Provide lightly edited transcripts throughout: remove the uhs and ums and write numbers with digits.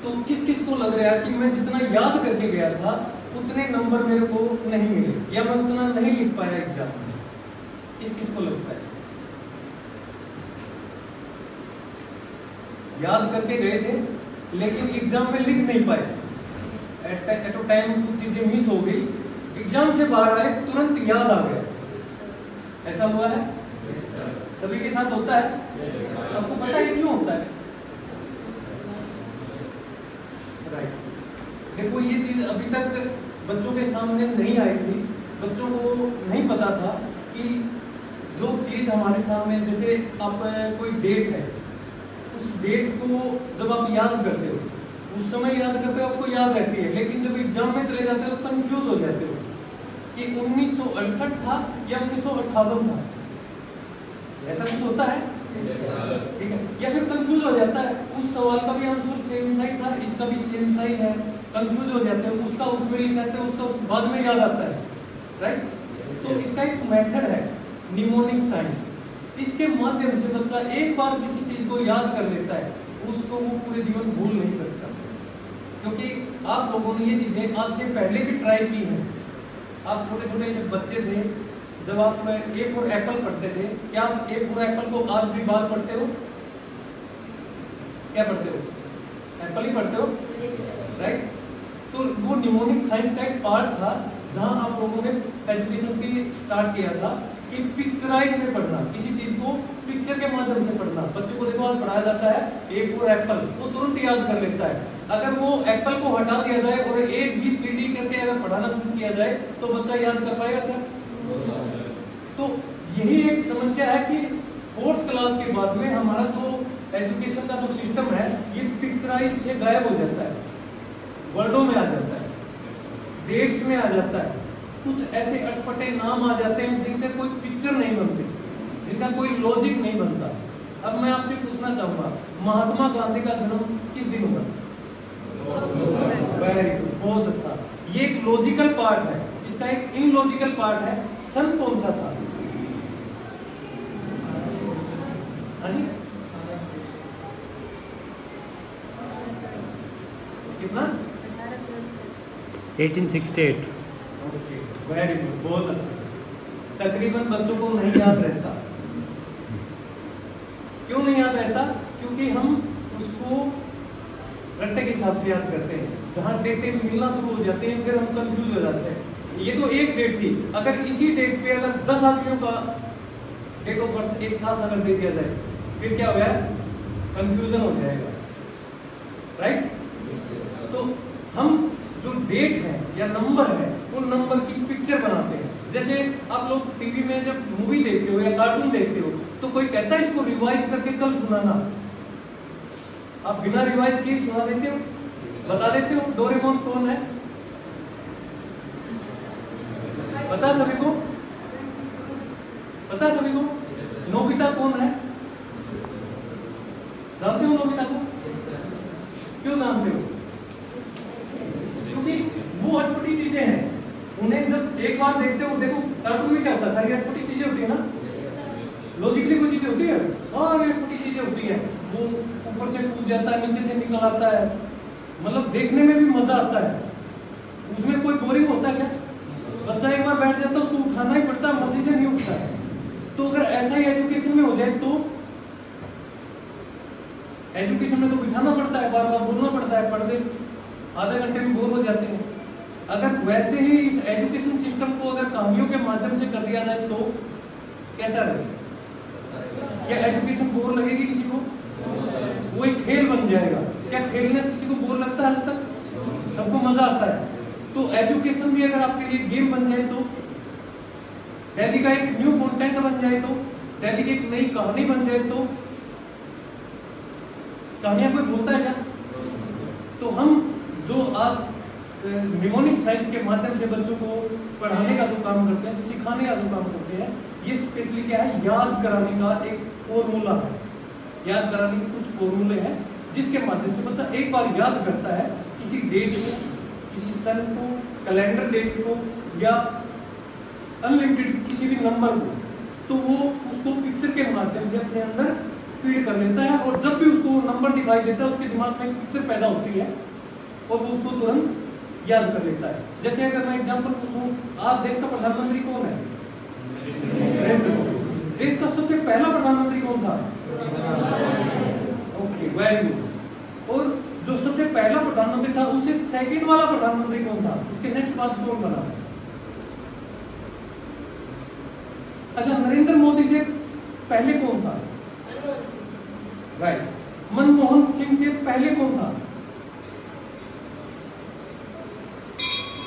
तो किस किस को लग रहा है कि मैं जितना याद करके गया था उतने नंबर मेरे को नहीं मिले या मैं उतना नहीं लिख पाया एग्जाम में? किस किस को लगता है? याद करके गए थे लेकिन एग्जाम में लिख नहीं पाए, एट अ टाइम कुछ चीजें मिस हो गई, एग्जाम से बाहर आए तुरंत याद आ गया। ऐसा हुआ है? सभी के साथ होता है? आपको पता है क्यों होता है? राइट। देखो ये चीज अभी तक बच्चों के सामने नहीं आई थी, बच्चों को नहीं पता था कि जो चीज हमारे सामने, जैसे आप कोई डेट है, उस डेट को जब आप याद करते हो, उस समय याद करते हो आपको याद रहती है, लेकिन जब एग्जाम में चले जाते हो कंफ्यूज हो जाते हो कि 1968 था या 1958 था। ऐसा कुछ होता है? ठीक है। या फिर कंफ्यूज हो जाता है, उस सवाल का भी आंसर सेम सा ही था, इसका भी सेम सा ही है, कंफ्यूज हो जाते हैं, उसका उसमें लिखाते हैं, उसका बाद में याद आता है। राइट। तो इसका एक मेथड है निमोनिक साइंस। इसके माध्यम से बच्चा एक बार किसी चीज को याद कर लेता है, उसको वो पूरे जीवन भूल नहीं सकता, क्योंकि आप लोगों ने ये चीजें आज से पहले भी ट्राई की हैं। आप छोटे छोटे जब बच्चे थे, जब आप ए फॉर एप्पल पढ़ते थे, क्या आप ए फॉर एप्पल को आज भी बार पढ़ते हो? क्या पढ़ते हो? एप्पल ही पढ़ते हो? राइट। तो वो निमोनिक साइंस का एक पार्ट था जहां आप लोगों ने एजुकेशन की स्टार्ट किया था कि पिक्चराइज में पढ़ना, किसी चीज को पिक्चर के माध्यम से पढ़ना। बच्चों को देखो आज पढ़ाया जाता है ए फॉर एप्पल, वो तुरंत याद कर लेता है। अगर वो एप्पल को हटा दिया जाए और ABCD करके अगर पढ़ाना शुरू किया जाए तो बच्चा याद कर पाएगा क्या? तो यही एक समस्या है कि 4th क्लास के बाद में हमारा जो एजुकेशन का जो सिस्टम है ये पिक्चराइज से गायब हो जाता है, वर्डों में आ जाता है, डेट्स में आ जाता है, कुछ ऐसे अटपटे नाम आ जाते हैं जिनका कोई पिक्चर नहीं बनती, जिनका कोई लॉजिक नहीं बनता। अब मैं आपसे पूछना चाहूंगा, महात्मा गांधी का जन्म किस दिन हुआ? वेरी गुड, बहुत अच्छा। ये एक लॉजिकल पार्ट है, इसका एक इनलॉजिकल पार्ट है। सन कौन सा था? हाँ जी, कितना? 1868। ओके, वेरी गुड, बहुत अच्छा। तकरीबन बच्चों को नहीं याद रहता। क्यों नहीं याद रहता? क्योंकि हम उसको रट्टे के हिसाब से याद करते हैं, जहां डेटें मिलना शुरू हो जाते हैं फिर हम कंफ्यूज हो जाते हैं। ये तो एक डेट थी, अगर इसी डेट पे अगर 10 आदमियों का डेट ऑफ बर्थ एक साथ अगर दे दिया जाए फिर क्या होगा? कंफ्यूजन हो जाएगा। राइट। तो हम जो डेट है या नंबर है उन नंबर की पिक्चर बनाते हैं। जैसे आप लोग टीवी में जब मूवी देखते हो या कार्टून देखते हो तो कोई कहता है इसको रिवाइज करके कल सुनाना, आप बिना रिवाइज किए सुना देते हो, बता देते हो। डोरेमोन कौन है? पता सभी को? पता सभी को? नोबिता कौन है? जानते हो नोबिता को? क्यों जानते हो? क्योंकि वो अटपटी चीजें हैं, उन्हें जब एक बार देखते हो, देखो कार्टून में क्या होता है, सारी अटपटी चीजें होती है ना, लॉजिकली कोई चीजें होती है, सारी अटपटी चीजें होती है। वो ऊपर से कूद जाता है, नीचे से निकल आता है, मतलब देखने में भी मजा आता है। उसमें कोई बोरिंग होता है क्या? बच्चा एक बार बैठ जाता है, उसको उठाना ही पड़ता है, मर्जी से नहीं उठता है। तो अगर ऐसा ही एजुकेशन में हो जाए तो एजुकेशन में तो बिठाना पड़ता है, बार बार बोलना पड़ता है, पढ़ दे, आधे घंटे में बोर हो जाते हैं। अगर वैसे ही इस एजुकेशन सिस्टम को अगर कहानियों के माध्यम से कर दिया जाए तो कैसा लगेगा? क्या एजुकेशन बोर लगेगी किसी को? वो एक खेल बन जाएगा। क्या खेलने किसी को बोर लगता है? आज तक सबको मजा आता है। तो एजुकेशन भी अगर आपके लिए गेम बन जाए तो, दिल्ली का एक न्यू कंटेंट बन जाए तो, दिल्ली की एक नई कहानी बन जाए तो, कहानियां कोई बोलता है क्या? तो हम जो आज निमोनिक साइंस के माध्यम से बच्चों को पढ़ाने का जो काम करते हैं, सिखाने का जो काम करते हैं, ये स्पेशली क्या है? याद कराने का एक फॉर्मूला है। याद कराने के कुछ फॉर्मूले हैं जिसके माध्यम से बच्चा एक बार याद करता है किसी डेट को, किसी सन को, कैलेंडर डेट को या अनलिमिटेड किसी भी नंबर को, तो वो उसको पिक्चर के माध्यम से अपने अंदर फीड कर लेता है और जब भी उसको नंबर दिखाई देता है उसके दिमाग में एक पिक्चर पैदा होती है और वो उसको तुरंत याद कर लेता है। जैसे अगर मैं एग्जांपल पूछूं, आज देश का प्रधानमंत्री कौन है? नरेंद्र मोदी। देश का सबसे पहला प्रधानमंत्री कौन था? Okay, very good. और जो सबसे पहला प्रधानमंत्री था उससे सेकंड वाला प्रधानमंत्री कौन था? उसके नेक्स्ट बाद कौन बना? अच्छा, नरेंद्र मोदी से पहले कौन था? राइट। मनमोहन सिंह से पहले कौन था?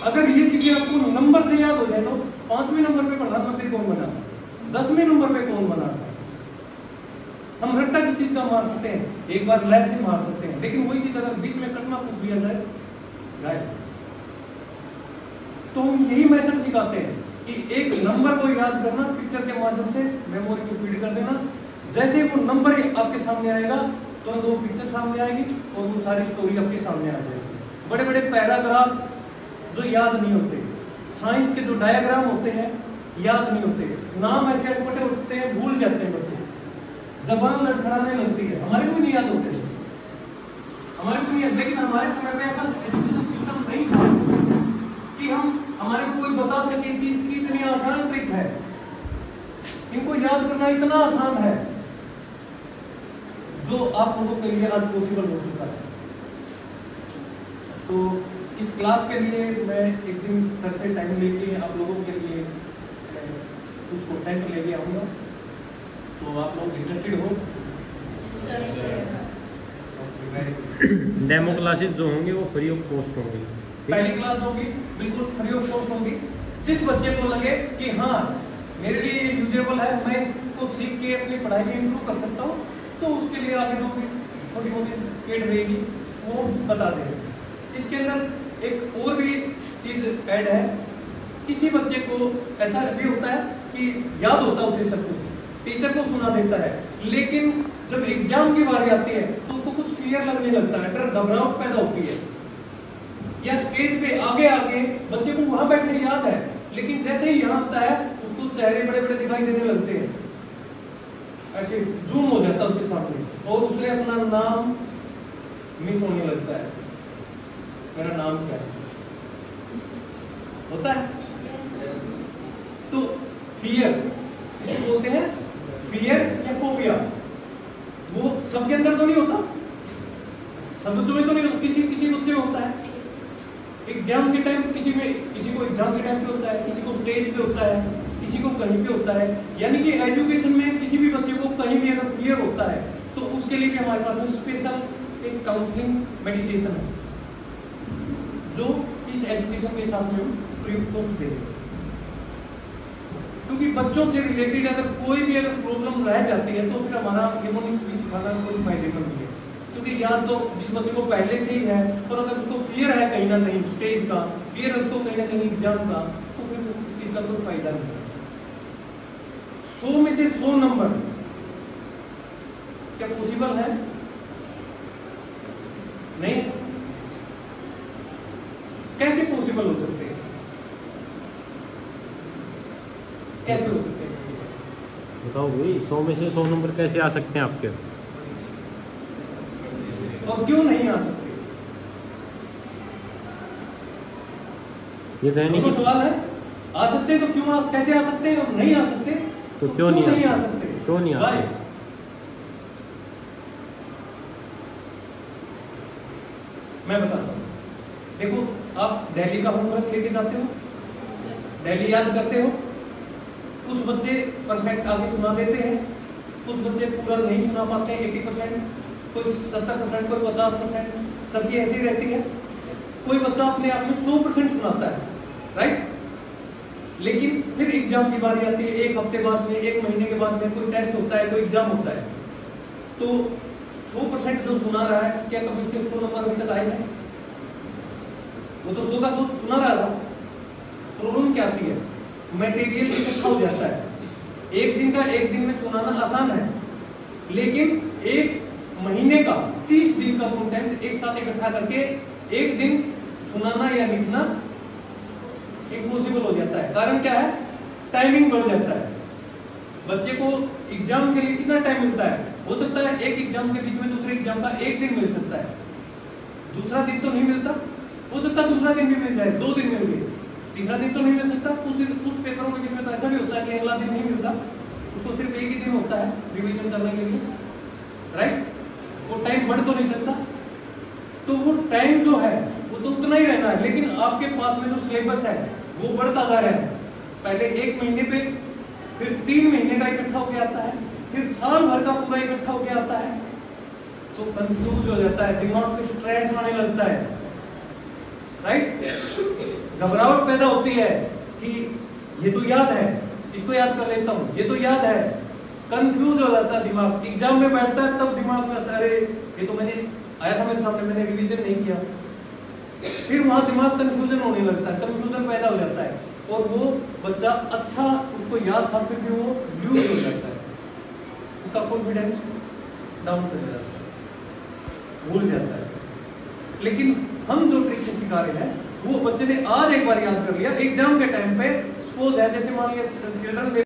अगर ये चीजें आपको नंबर से याद हो जाए तो 5वें नंबर पे प्रधानमंत्री कौन बना, 10वें नंबर पे कौन बना था। हम रट्टा किस चीज का मार सकते हैं? एक बार लय से मार सकते हैं, लेकिन वही चीज अगर बीच में कटना पूछ लिया जाए गायब। तो हम यही मेथड सिखाते हैं कि एक नंबर को याद करना, पिक्चर के माध्यम से मेमोरी को फीड कर देना। जैसे वो नंबर आपके सामने आएगा तुरंत वो पिक्चर सामने आएगी और वो सारी स्टोरी आपके सामने आ जाएगी। बड़े बड़े पैराग्राफ जो याद नहीं होते, साइंस के जो डायग्राम होते हैं याद नहीं होते, नाम ऐसे अटपटे होते हैं भूल जाते हैं बच्चे, जबान लड़खड़ाने लगती है। हमारे को नहीं याद होते, हमारे को नहीं याद। लेकिन हमारे समय में ऐसा एजुकेशन सिस्टम नहीं था कि हमारे को कोई बता सके कि इसकी इतनी आसान ट्रिक है, इनको याद करना इतना आसान है, जो आप लोगों के लिए आज पॉसिबल हो चुका है। तो इस क्लास के लिए मैं एक दिन सर से टाइम लेके आप लोगों के लिए कुछ कंटेंट लेके आऊँगा, तो आप लोग इंटरेस्टेड हो? डेमो क्लासेस जो होंगे वो फ्री ऑफ कॉस्ट होंगी। पहली क्लास होगी बिल्कुल फ्री ऑफ कॉस्ट होगी। जिस बच्चे को लगे कि हाँ मेरे लिए यूजेबल है, मैं इसको सीख के अपनी पढ़ाई में इम्प्रूव कर सकता हूँ, तो उसके लिए आगे जो भी छोटी मोटी पेड रहेगी वो बता देंगे। इसके अंदर एक और भी चीज़ ऐड है। किसी बच्चे को ऐसा भी होता है कि याद होता है उसे सब कुछ, टीचर को सुना देता है, लेकिन जब एग्जाम की बारी आती है तो उसको कुछ फियर लगने लगता है, डर घबराहट पैदा होती है, या स्टेज पे आगे आगे बच्चे को वहां बैठे याद है, लेकिन जैसे ही यहाँ आता है उसको चेहरे बड़े बड़े दिखाई देने लगते हैं, ऐसे जूम हो जाता है उसके सामने और उसे अपना नाम मिस होने लगता है। मेरा नाम क्या है होता है। तो फियर इसको बोलते हैं, फियर या फोबिया। वो सबके अंदर तो नहीं होता, सब बच्चों में तो नहीं होता, किसी किसी बच्चे में होता है। एग्जाम के टाइम किसी को एग्जाम के टाइम पे होता है, किसी को स्टेज पे होता है, किसी को कहीं पे होता है। यानी कि एजुकेशन में किसी भी बच्चे को कहीं भी अगर फियर होता है तो उसके लिए भी हमारे पास में स्पेशल एक काउंसलिंग मेडिटेशन है, जो इस एजुकेशन के साथ में फ्री ऑफ कॉस्ट देंगे। क्योंकि बच्चों से रिलेटेड अगर कोई भी अगर प्रॉब्लम रह जाती है तो फिर हमारा निमोनिक्स भी सिखाना कोई फायदेमंद नहीं है। क्योंकि याद तो जिस बच्चे को पहले से ही है, और अगर उसको फियर है कहीं ना कहीं स्टेज का, फियर है उसको कहीं ना कहीं एग्जाम का, तो फिर उस चीज का कोई फायदा नहीं है। 100 में से 100 नंबर क्या पॉसिबल है? नहीं। कैसे पॉसिबल हो सकते हैं? कैसे हो सकते हैं बताओ भाई, 100 में से 100 नंबर कैसे आ सकते हैं आपके? और क्यों नहीं आ सकते? ये कहने की सवाल है। आ सकते तो क्यों कैसे आ सकते हैं, और नहीं आ सकते तो क्यों नहीं आ सकते? क्यों नहीं आ सकते? मैं बताता हूँ। देखो, आप दिल्ली का होमवर्क लेके जाते हो, दिल्ली याद करते हो, कुछ बच्चे परफेक्ट आगे सुना देते हैं, कुछ बच्चे पूरा नहीं सुना पाते हैं, 80%, कोई 70%, कोई 50%, सबकी ऐसी ही रहती है। कोई बच्चा अपने आप में 100% सुनाता है, राइट? लेकिन फिर एग्जाम की बारी आती है, एक हफ्ते बाद में, एक महीने के बाद में कोई टेस्ट होता है, कोई एग्जाम होता है, तो 100% जो सुना रहा है, क्या कभी उसके 100 नंबर अभी तक आए हैं? वो तो 100 का 100 सुना रहा था। प्रॉब्लम क्या आती है? मटेरियल इकट्ठा हो जाता है। एक दिन में सुनाना आसान है, लेकिन एक महीने का 30 दिन का कंटेंट एक साथ इकट्ठा करके एक दिन सुनाना या लिखना इम्पॉसिबल हो जाता है। कारण क्या है? टाइमिंग बढ़ जाता है। बच्चे को एग्जाम के लिए कितना टाइम मिलता है? हो सकता है एक एग्जाम के बीच में दूसरे एग्जाम का एक दिन मिल सकता है, दूसरा दिन तो नहीं मिलता। हो सकता है दूसरा दिन भी मिल जाए, 2 दिन मिल गए, तीसरा दिन तो नहीं मिल सकता। उस पेपरों के बीच में तो ऐसा भी होता है कि अगला दिन नहीं मिलता, उसको सिर्फ एक ही दिन होता है रिवीजन करने के लिए, राइट। वो टाइम बढ़ तो नहीं सकता, तो वो टाइम जो है वो तो उतना ही रहना है, लेकिन आपके पास में जो सिलेबस है वो बढ़ता जा रहा है। पहले 1 महीने पे, फिर 3 महीने का इकट्ठा होके आता है, फिर साल भर का पूरा इकट्ठा होके आता है, तो कंफ्यूज हो जाता है, दिमाग पे स्ट्रेस आने लगता है, राइट। घबराहट पैदा होती है कि ये तो याद है, इसको याद कर लेता हूँ, ये तो याद है, कंफ्यूज हो जाता है दिमाग। एग्जाम में बैठता है तब दिमाग में आता है, अरे ये तो मैंने आया था मेरे सामने, मैंने रिवीजन नहीं किया। फिर वहां दिमाग कंफ्यूजन होने लगता है, कंफ्यूजन पैदा हो जाता है, और वो बच्चा अच्छा उसको याद था फिर भी वो लूज हो जाता है, उसका कॉन्फिडेंस डाउन चला जाता है, भूल जाता है। लेकिन हम जो ट्रिक सिखा रहे हैं वो बच्चे ने आज एक बार याद कर लिया, एग्जाम के टाइम पे सपोज है, जैसे मान लिया चिल्ड्रन